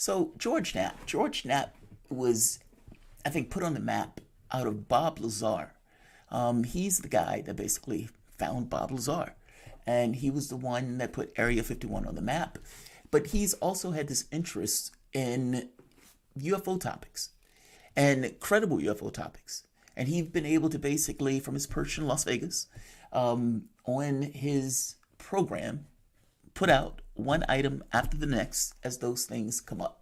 So George Knapp was, I think, put on the map out of Bob Lazar. He's the guy that basically found Bob Lazar, and he was the one that put Area 51 on the map. But he's also had this interest in UFO topics and credible UFO topics. And he's been able to basically, from his perch in Las Vegas, on his program, put out one item after the next as those things come up.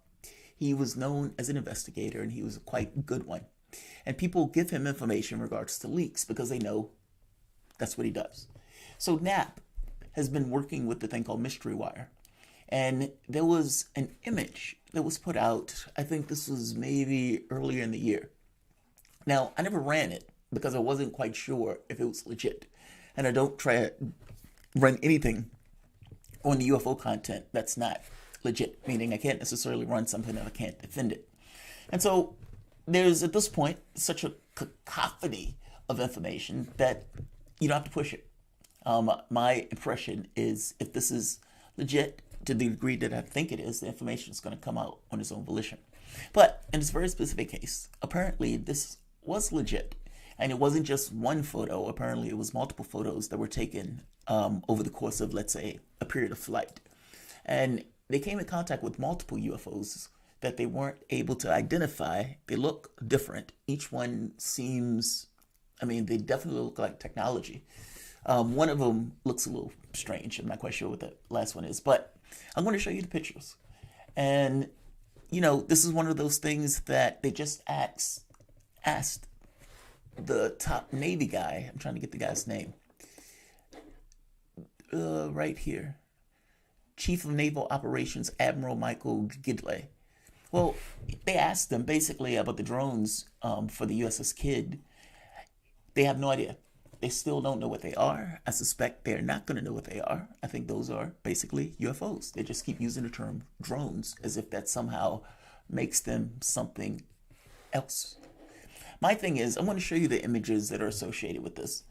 He was known as an investigator, and he was a quite good one. And people give him information in regards to leaks because they know that's what he does. So Knapp has been working with the thing called Mystery Wire. And there was an image that was put out, I think this was maybe earlier in the year. Now, I never ran it because I wasn't quite sure if it was legit. And I don't try to run anything on the UFO content that's not legit, meaning I can't necessarily run something that I can't defend it. And so there's, at this point, such a cacophony of information that you don't have to push it. My impression is if this is legit to the degree that I think it is, the information is going to come out on its own volition. But in this very specific case, apparently this was legit. And it wasn't just one photo. Apparently it was multiple photos that were taken over the course of, let's say, a period of flight. And they came in contact with multiple UFOs that they weren't able to identify. They look different. Each one seems, I mean, they definitely look like technology. One of them looks a little strange. I'm not quite sure what the last one is, but I'm going to show you the pictures. And, you know, this is one of those things that they just asked the top Navy guy. I'm trying to get the guy's name. Right here. Chief of Naval Operations, Admiral Michael Gidley. Well, they asked him basically about the drones for the USS Kidd. They have no idea. They still don't know what they are. I suspect they're not going to know what they are. I think those are basically UFOs. They just keep using the term drones as if that somehow makes them something else. My thing is, I want to show you the images that are associated with this.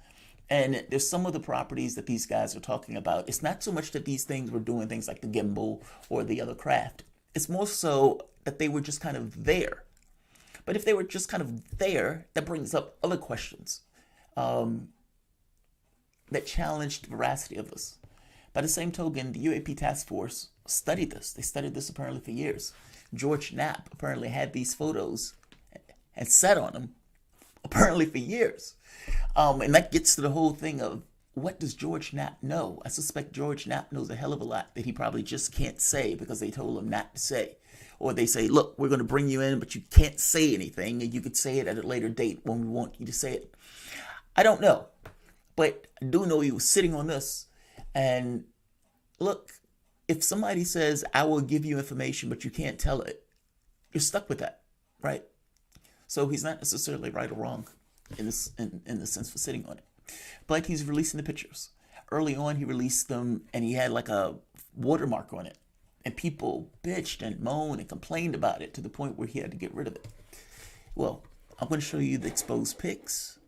And there's some of the properties that these guys are talking about. It's not so much that these things were doing things like the gimbal or the other craft. It's more so that they were just kind of there. But if they were just kind of there, that brings up other questions that challenge the veracity of this. By the same token, the UAP task force studied this. They studied this apparently for years. George Knapp apparently had these photos and sat on them apparently for years. And that gets to the whole thing of, what does George Knapp know? I suspect George Knapp knows a hell of a lot that he probably just can't say because they told him not to say. Or they say, look, we're going to bring you in, but you can't say anything, and you could say it at a later date when we want you to say it. I don't know. But I do know he was sitting on this. And look, if somebody says, I will give you information, but you can't tell it, you're stuck with that, right? So he's not necessarily right or wrong in the sense for sitting on it. But he's releasing the pictures. Early on, he released them, and he had like a watermark on it. And people bitched and moaned and complained about it to the point where he had to get rid of it. Well, I'm going to show you the exposed pics.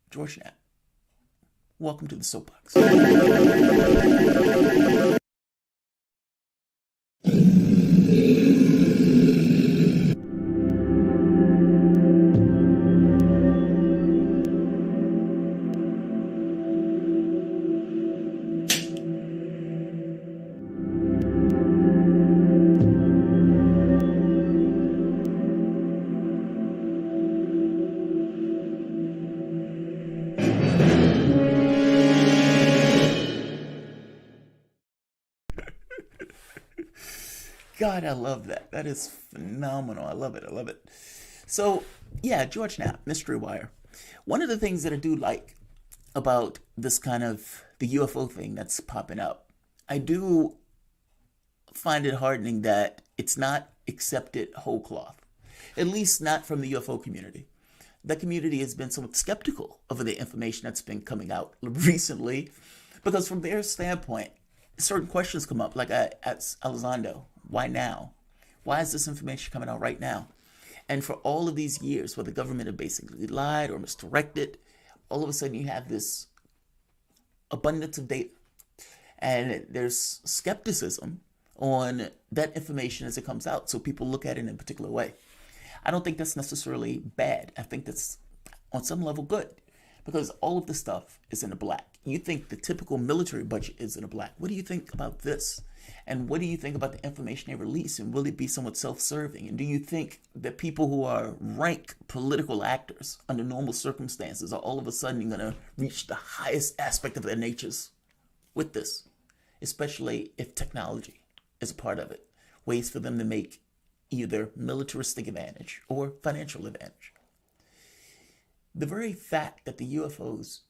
George Knapp. Welcome to the soapbox. God, I love that. That is phenomenal. I love it. I love it. So, yeah, George Knapp, Mystery Wire. One of the things that I do like about this kind of the UFO thing that's popping up, I do find it heartening that it's not accepted whole cloth, at least not from the UFO community. The community has been somewhat skeptical of the information that's been coming out recently because from their standpoint, certain questions come up, like I asked Elizondo, why now? Why is this information coming out right now? And for all of these years where the government have basically lied or misdirected, all of a sudden you have this abundance of data. And there's skepticism on that information as it comes out, so people look at it in a particular way. I don't think that's necessarily bad. I think that's on some level good, because all of the stuff is in the black. You think the typical military budget is in the black. What do you think about this? And what do you think about the information they release? And will it be somewhat self-serving? And do you think that people who are rank political actors under normal circumstances are all of a sudden going to reach the highest aspect of their natures with this? Especially if technology is a part of it. Ways for them to make either militaristic advantage or financial advantage. The very fact that the UFOs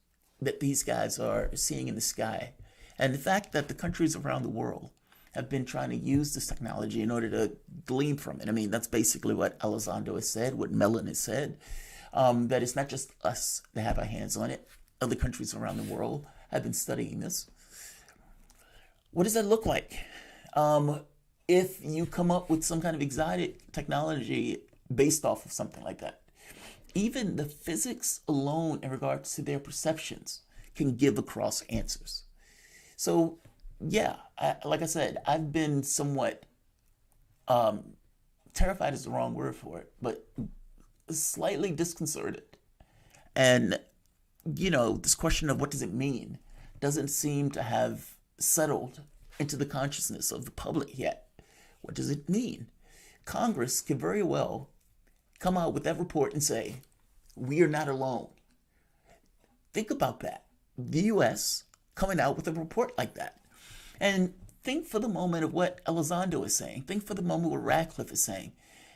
that these guys are seeing in the sky, and the fact that the countries around the world have been trying to use this technology in order to glean from it. I mean, that's basically what Elizondo has said, what Mellon has said, that it's not just us that have our hands on it. Other countries around the world have been studying this. What does that look like? If you come up with some kind of exotic technology based off of something like that, even the physics alone in regards to their perceptions can give across answers. So, yeah, like I said, I've been somewhat terrified is the wrong word for it, but slightly disconcerted. And, this question of what does it mean doesn't seem to have settled into the consciousness of the public yet. What does it mean? Congress could very well come out with that report and say, we are not alone. Think about that. The U.S. coming out with a report like that. And think for the moment of what Elizondo is saying. Think for the moment what Radcliffe is saying.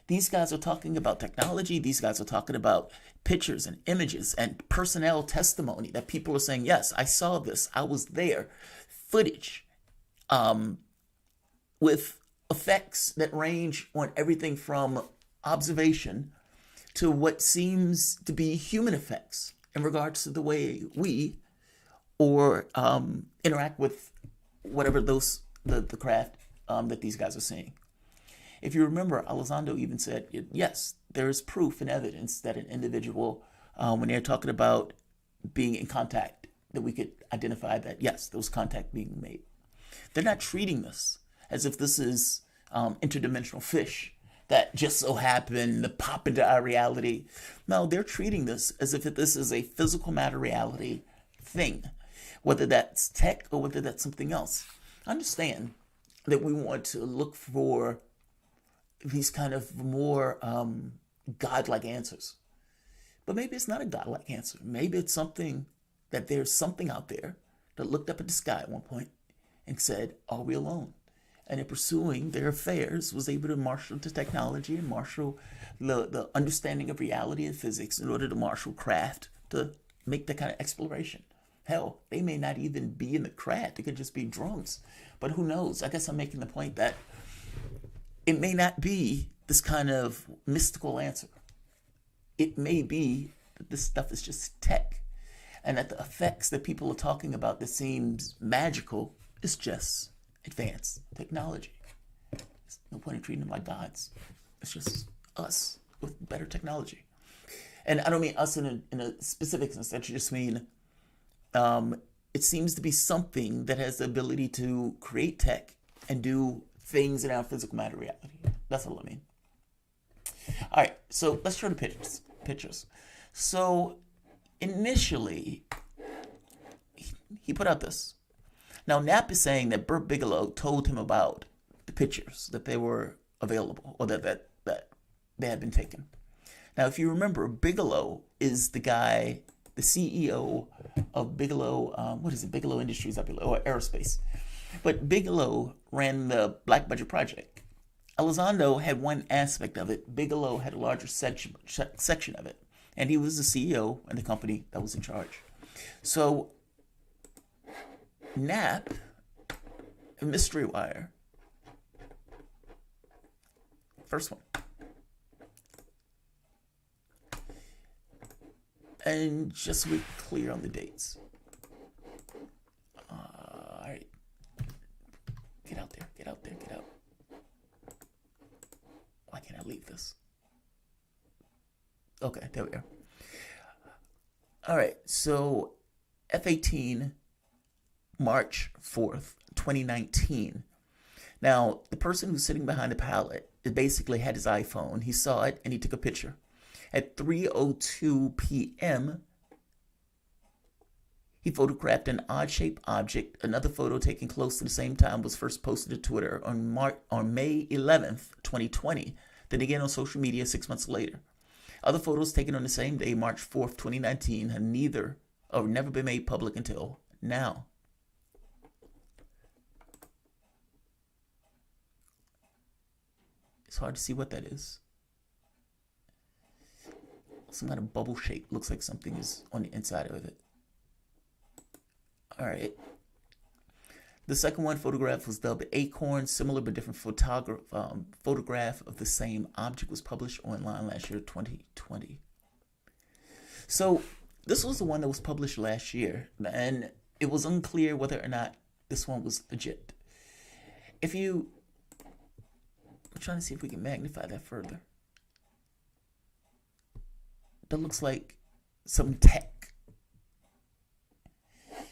These guys are talking about technology. These guys are talking about pictures and images and personnel testimony that people are saying, yes, I saw this. I was there. Footage with effects that range on everything from observation to what seems to be human effects in regards to the way we or interact with whatever the craft that these guys are seeing. If you remember, Elizondo even said, yes, there is proof and evidence that an individual, when they're talking about being in contact, that we could identify that, yes, there was contact being made. They're not treating this as if this is interdimensional fish that just so happen to pop into our reality. No, they're treating this as if this is a physical matter reality thing, whether that's tech or whether that's something else. Understand that we want to look for these kind of more godlike answers. But maybe it's not a godlike answer. Maybe it's something that there's something out there that looked up at the sky at one point and said, are we alone? And in pursuing their affairs, was able to marshal the technology and marshal the understanding of reality and physics in order to marshal craft to make that kind of exploration. Hell, they may not even be in the craft. It could just be drones. But who knows? I guess I'm making the point that it may not be this kind of mystical answer. It may be that this stuff is just tech. And that the effects that people are talking about that seems magical is just advanced technology. There's no point in treating them like gods. It's just us with better technology. And I don't mean us in a specific sense. I just mean it seems to be something that has the ability to create tech and do things in our physical matter reality. That's all I mean. All right, so let's show the pictures. So initially, he put out this. Now, Knapp is saying that Burt Bigelow told him about the pictures, that they were available, or that they had been taken. Now, if you remember, Bigelow is the guy, the CEO of Bigelow, Bigelow Industries, or Aerospace. But Bigelow ran the Black Budget Project. Elizondo had one aspect of it. Bigelow had a larger section of it. And he was the CEO of the company that was in charge. So Knapp, Mystery Wire, first one. And just to be clear on the dates. All right. Get out there. Why can't I leave this? Okay, there we are. All right, so F-18, March 4th, 2019. Now, the person who's sitting behind the pallet, it basically had his iPhone. He saw it and he took a picture. At 3:02 p.m., he photographed an odd-shaped object. Another photo taken close to the same time was first posted to Twitter on May 11th, 2020, then again on social media 6 months later. Other photos taken on the same day, March 4th, 2019, have never been made public until now. It's hard to see what that is. Some kind of bubble shape. Looks like something is on the inside of it. All right. The second one photograph was dubbed Acorn. Similar but different photograph of the same object was published online last year, 2020. So this was the one that was published last year, and it was unclear whether or not this one was legit. I'm trying to see if we can magnify that further. That looks like some tech.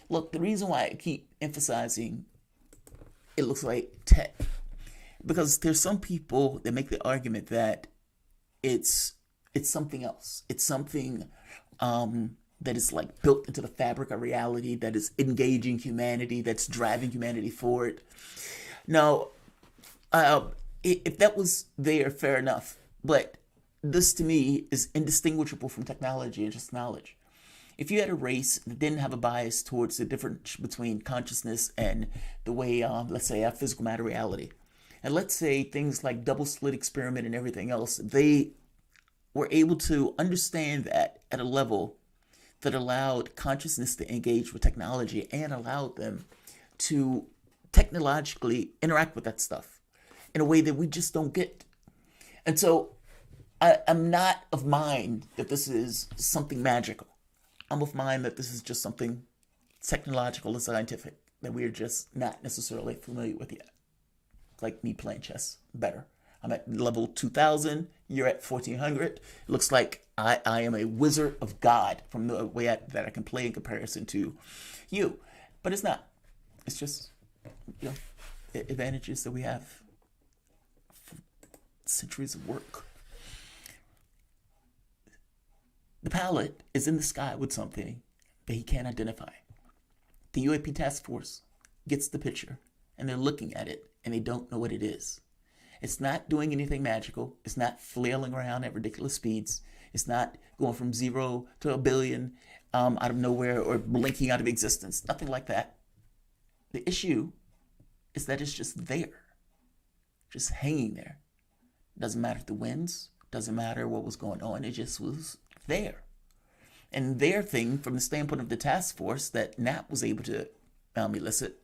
Look, the reason why I keep emphasizing it looks like tech, because there's some people that make the argument that it's something else. It's something that is like built into the fabric of reality, that is engaging humanity, that's driving humanity forward. Now, if that was there, fair enough. But this to me is indistinguishable from technology and just knowledge. If you had a race that didn't have a bias towards the difference between consciousness and the way, let's say, our physical matter reality, and let's say things like double slit experiment and everything else, they were able to understand that at a level that allowed consciousness to engage with technology and allowed them to technologically interact with that stuff in a way that we just don't get. And so I'm not of mind that this is something magical. I'm of mind that this is just something technological and scientific that we're just not necessarily familiar with yet. Like me playing chess better. I'm at level 2000, you're at 1400. It looks like I am a wizard of God from the way that I can play in comparison to you. But it's not. It's just, advantages that we have for centuries of work. The pallet is in the sky with something that he can't identify. The UAP task force gets the picture, and they're looking at it, and they don't know what it is. It's not doing anything magical. It's not flailing around at ridiculous speeds. It's not going from 0 to a billion out of nowhere or blinking out of existence. Nothing like that. The issue is that it's just there, just hanging there. Doesn't matter the winds. Doesn't matter what was going on. It just was there. And their thing, from the standpoint of the task force that Knapp was able to elicit,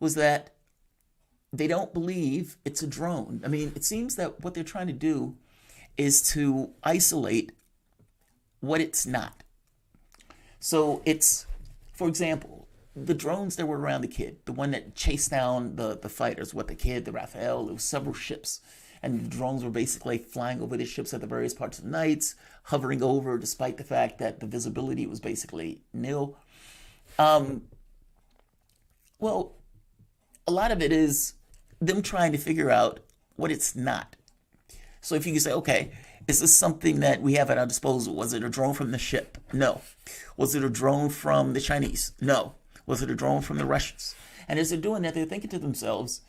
was that they don't believe it's a drone. I mean, it seems that what they're trying to do is to isolate what it's not. So it's, for example, the drones that were around the kid, the one that chased down the fighters, the Raphael, it was several ships. And the drones were basically flying over the ships at the various parts of the nights, hovering over despite the fact that the visibility was basically nil. Well, a lot of it is them trying to figure out what it's not. So if you can say, okay, is this something that we have at our disposal? Was it a drone from the ship? No. Was it a drone from the Chinese? No. Was it a drone from the Russians? And as they're doing that, they're thinking to themselves,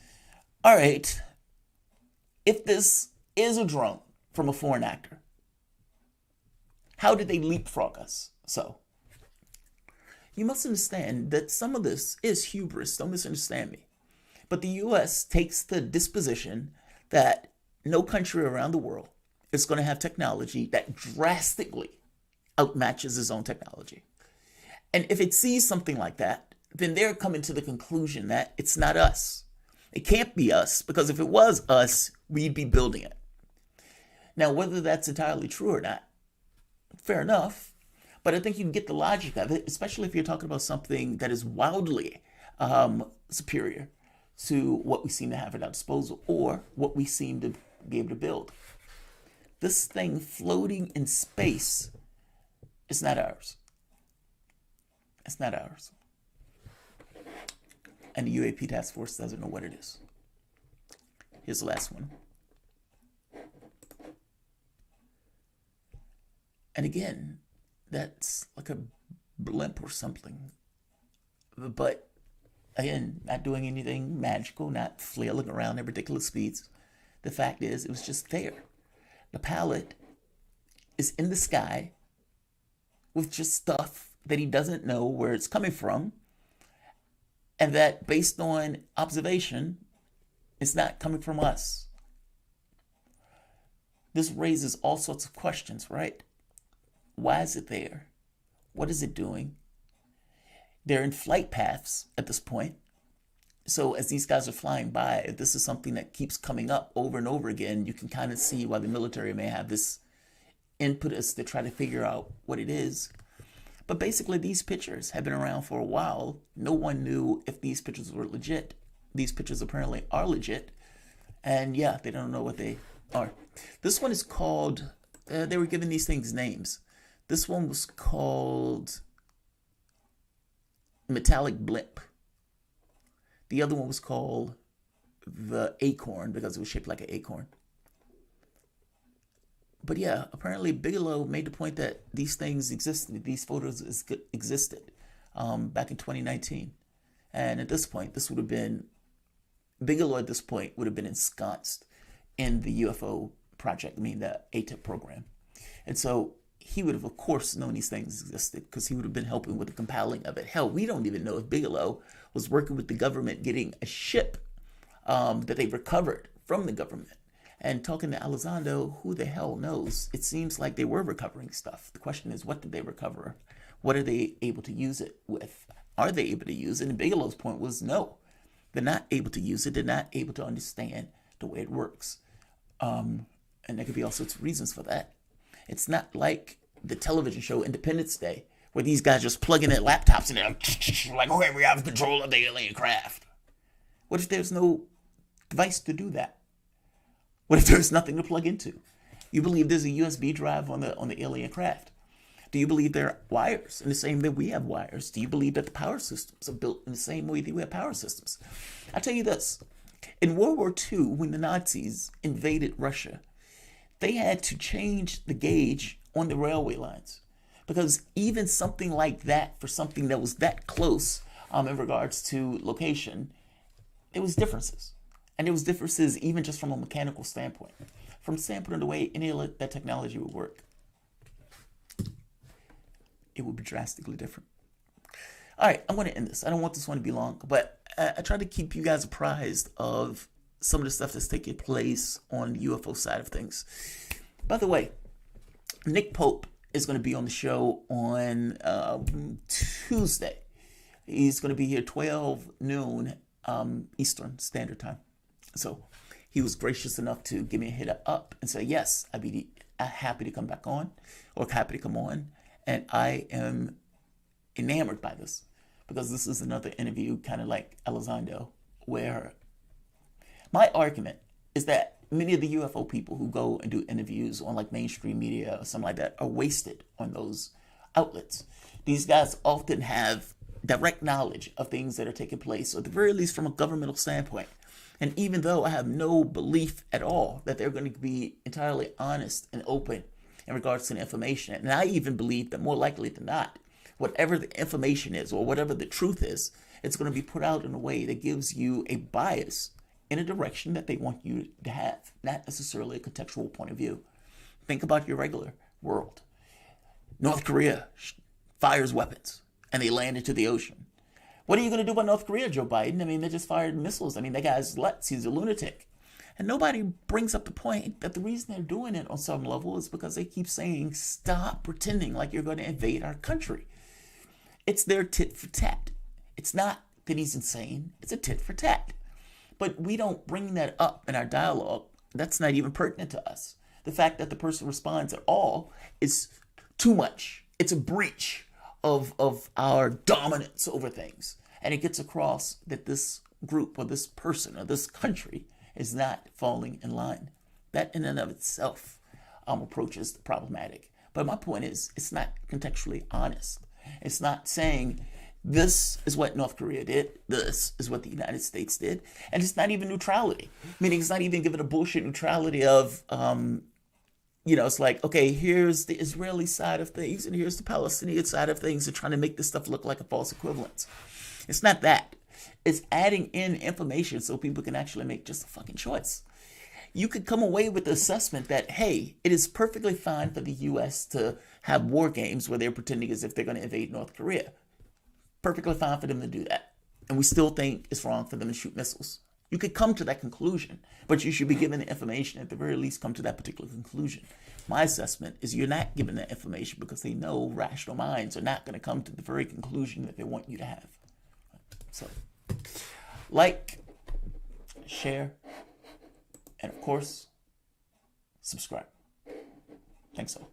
all right, if this is a drone from a foreign actor, how did they leapfrog us? So, you must understand that some of this is hubris. Don't misunderstand me. But the U.S. takes the disposition that no country around the world is going to have technology that drastically outmatches its own technology. And if it sees something like that, then they're coming to the conclusion that it's not us. It can't be us, because if it was us, we'd be building it. Now, whether that's entirely true or not, fair enough. But I think you can get the logic of it, especially if you're talking about something that is wildly superior to what we seem to have at our disposal or what we seem to be able to build. This thing floating in space is not ours. It's not ours. And the UAP task force doesn't know what it is. Here's the last one. And again, that's like a blimp or something. But again, not doing anything magical, not flailing around at ridiculous speeds. The fact is, it was just there. The palette is in the sky with just stuff that he doesn't know where it's coming from, and that based on observation, it's not coming from us. This raises all sorts of questions, right? Why is it there? What is it doing? They're in flight paths at this point. So as these guys are flying by, if this is something that keeps coming up over and over again, you can kind of see why the military may have this impetus to try to figure out what it is. But basically, these pictures have been around for a while. No one knew if these pictures were legit. These pictures apparently are legit. And yeah, they don't know what they are. This one is called, they were given these things names. This one was called Metallic Blimp. The other one was called the Acorn because it was shaped like an acorn. But yeah, apparently Bigelow made the point that these things existed, these photos existed back in 2019. And at this point, this would have been, Bigelow at this point would have been ensconced in the UFO project, I mean the ATIP program. And so he would have, of course, known these things existed because he would have been helping with the compiling of it. Hell, we don't even know if Bigelow was working with the government getting a ship that they recovered from the government. And talking to Elizondo, who the hell knows? It seems like they were recovering stuff. The question is, what did they recover? What are they able to use it with? Are they able to use it? And Bigelow's point was no. They're not able to use it. They're not able to understand the way it works. And there could be all sorts of reasons for that. It's not like the television show Independence Day, where these guys just plug in their laptops and they're like, okay, we have control of the alien craft. What if there's no device to do that? What if there's nothing to plug into? You believe there's a USB drive on the alien craft? Do you believe there are wires in the same way we have wires? Do you believe that the power systems are built in the same way that we have power systems? I'll tell you this. In World War II, when the Nazis invaded Russia, they had to change the gauge on the railway lines. Because even something like that, for something that was that close in regards to location, there was differences. And there was differences even just from a mechanical standpoint. From the standpoint of the way any of that technology would work, it would be drastically different. All right, I'm going to end this. I don't want this one to be long, but I try to keep you guys apprised of some of the stuff that's taking place on the UFO side of things. By the way, Nick Pope is going to be on the show on Tuesday. He's going to be here 12 noon Eastern Standard Time. So he was gracious enough to give me a hit up and say, yes, I'd be happy to come back on or happy to come on. And I am enamored by this because this is another interview kind of like Elizondo, where my argument is that many of the UFO people who go and do interviews on like mainstream media or something like that are wasted on those outlets. These guys often have direct knowledge of things that are taking place, or at the very least from a governmental standpoint. And even though I have no belief at all that they're going to be entirely honest and open in regards to the information, and I even believe that more likely than not, whatever the information is or whatever the truth is, it's going to be put out in a way that gives you a bias in a direction that they want you to have, not necessarily a contextual point of view. Think about your regular world. North Korea fires weapons and they land into the ocean. What are you going to do about North Korea, Joe Biden? I mean, they just fired missiles. I mean, that guy's nuts. He's a lunatic. And nobody brings up the point that the reason they're doing it on some level is because they keep saying, stop pretending like you're going to invade our country. It's their tit for tat. It's not that he's insane. It's a tit for tat. But we don't bring that up in our dialogue. That's not even pertinent to us. The fact that the person responds at all is too much. It's a breach of our dominance over things. And it gets across that this group or this person or this country is not falling in line. That in and of itself approaches the problematic. But my point is, it's not contextually honest. It's not saying This is what North Korea did. This is what the United States did. And it's not even neutrality. Meaning it's not even given a bullshit neutrality of, it's like, okay, here's the Israeli side of things and here's the Palestinian side of things. They're trying to make this stuff look like a false equivalence. It's not that. It's adding in information so people can actually make just a fucking choice. You could come away with the assessment that, hey, it is perfectly fine for the U.S. to have war games where they're pretending as if they're going to invade North Korea. Perfectly fine for them to do that. And we still think it's wrong for them to shoot missiles. You could come to that conclusion, but you should be given the information, at the very least come to that particular conclusion. My assessment is you're not given that information because they know rational minds are not going to come to the very conclusion that they want you to have. So, like, share, and of course, subscribe. Thanks all.